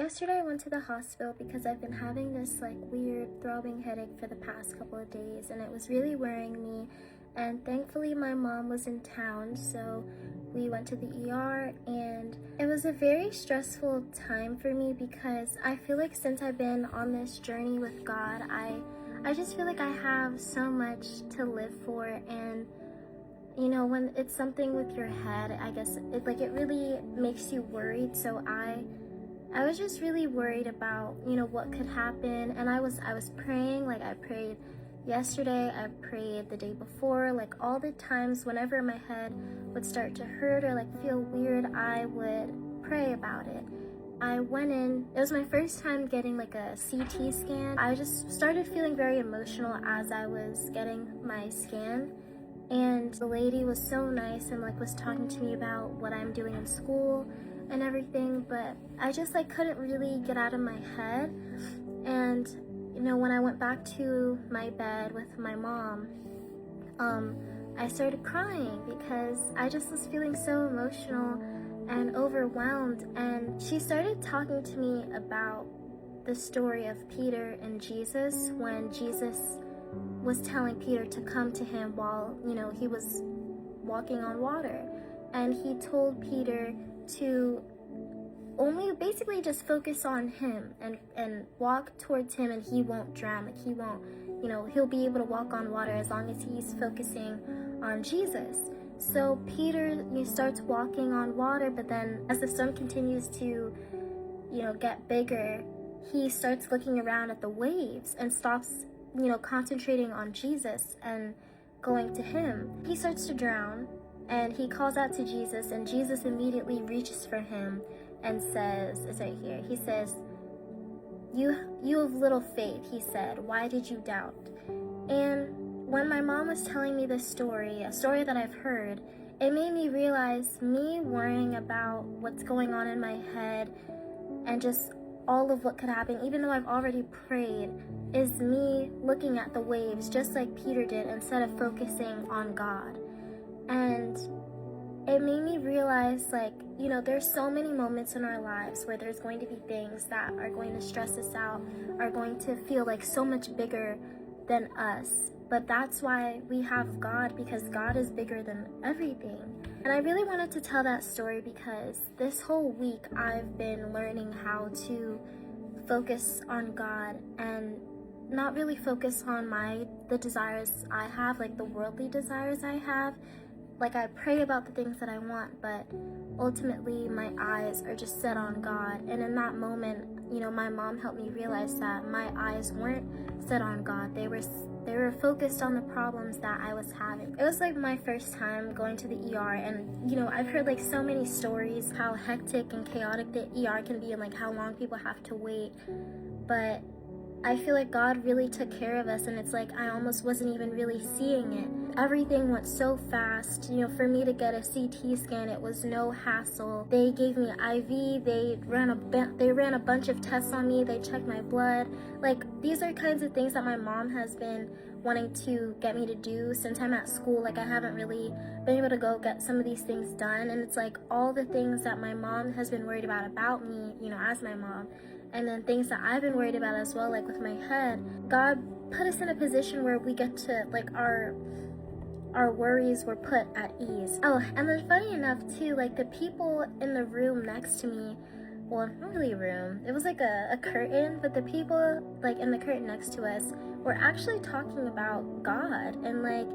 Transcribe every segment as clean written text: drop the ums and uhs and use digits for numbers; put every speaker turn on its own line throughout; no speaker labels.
yesterday I went to the hospital because I've been having this like weird throbbing headache for the past couple of days, and it was really worrying me. And thankfully my mom was in town, so we went to the ER, and it was a very stressful time for me because I feel like since I've been on this journey with God, I just feel like I have so much to live for. And you know, when it's something with your head, I guess it really makes you worried. So I was just really worried about, you know, what could happen. And I was praying. Like, I prayed yesterday, I prayed the day before, like all the times whenever my head would start to hurt or like feel weird, I would pray about it. I went in, it was my first time getting like a CT scan. I just started feeling very emotional as I was getting my scan. And the lady was so nice and like was talking to me about what I'm doing in school and everything, but I just like couldn't really get out of my head. And you know, when I went back to my bed with my mom, I started crying because I just was feeling so emotional and overwhelmed. And she started talking to me about the story of Peter and Jesus, when Jesus was telling Peter to come to him while, you know, he was walking on water. And he told Peter to only basically just focus on him and walk towards him, and he won't drown. Like, he won't, you know, he'll be able to walk on water as long as he's focusing on Jesus. So Peter, he starts walking on water, but then as the storm continues to, you know, get bigger, he starts looking around at the waves and stops, you know, concentrating on Jesus and going to him. He starts to drown, and he calls out to Jesus, and Jesus immediately reaches for him and says, it's right here, he says, you have little faith, he said, why did you doubt? And when my mom was telling me this story, a story that I've heard, it made me realize me worrying about what's going on in my head and just all of what could happen, even though I've already prayed, is me looking at the waves just like Peter did instead of focusing on God. And it made me realize, like, you know, there's so many moments in our lives where there's going to be things that are going to stress us out, are going to feel like so much bigger than us. But that's why we have God, because God is bigger than everything. And I really wanted to tell that story because this whole week I've been learning how to focus on God and not really focus on the desires I have, like the worldly desires I have. Like, I pray about the things that I want, but ultimately my eyes are just set on God. And in that moment, you know, my mom helped me realize that my eyes weren't set on God. They were focused on the problems that I was having. It was like my first time going to the ER, and you know, I've heard like so many stories how hectic and chaotic the ER can be and like how long people have to wait. But I feel like God really took care of us, and it's like I almost wasn't even really seeing it. Everything went so fast. You know, for me to get a CT scan, it was no hassle. They gave me IV, they ran a bunch of tests on me, they checked my blood. Like, these are kinds of things that my mom has been wanting to get me to do since I'm at school. Like, I haven't really been able to go get some of these things done, and it's like all the things that my mom has been worried about me, you know, as my mom, and then things that I've been worried about as well, like with my head. God put us in a position where we get to, like, our worries were put at ease. Oh, and then funny enough too, like the people in the room next to me, well, not really a room, it was like a curtain, but the people like in the curtain next to us were actually talking about God and like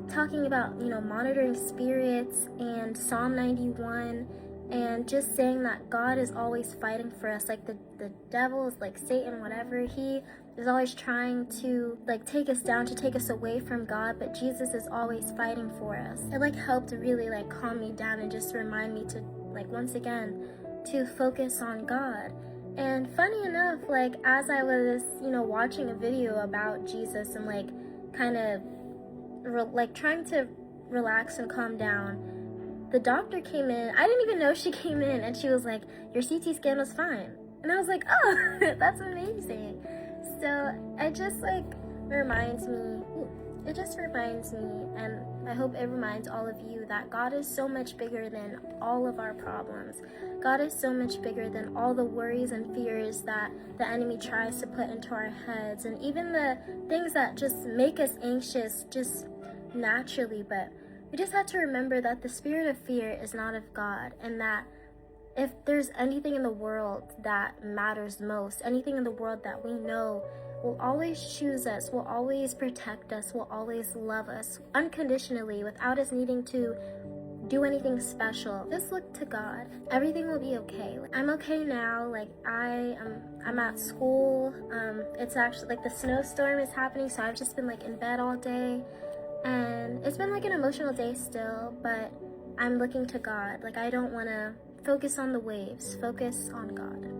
talking about, you know, monitoring spirits and Psalm 91, and just saying that God is always fighting for us. Like the devil is like Satan, whatever, he is always trying to like take us down, to take us away from God, but Jesus is always fighting for us. It like helped really like calm me down and just remind me to like once again to focus on God. And funny enough, like as I was, you know, watching a video about Jesus and like kind of like trying to relax and calm down, the doctor came in. I didn't even know she came in, and she was like, your CT scan was fine. And I was like, oh, that's amazing. So it just like reminds me, it just reminds me, and I hope it reminds all of you, that God is so much bigger than all of our problems. God is so much bigger than all the worries and fears that the enemy tries to put into our heads, and even the things that just make us anxious just naturally. But we just have to remember that the spirit of fear is not of God, and that if there's anything in the world that matters most, anything in the world that we know will always choose us, will always protect us, will always love us unconditionally without us needing to do anything special, just look to God. Everything will be okay. I'm okay now. Like I'm at school. It's actually like the snowstorm is happening, so I've just been like in bed all day, and it's been like an emotional day still, but I'm looking to God. Like I don't want to focus on the waves, focus on God.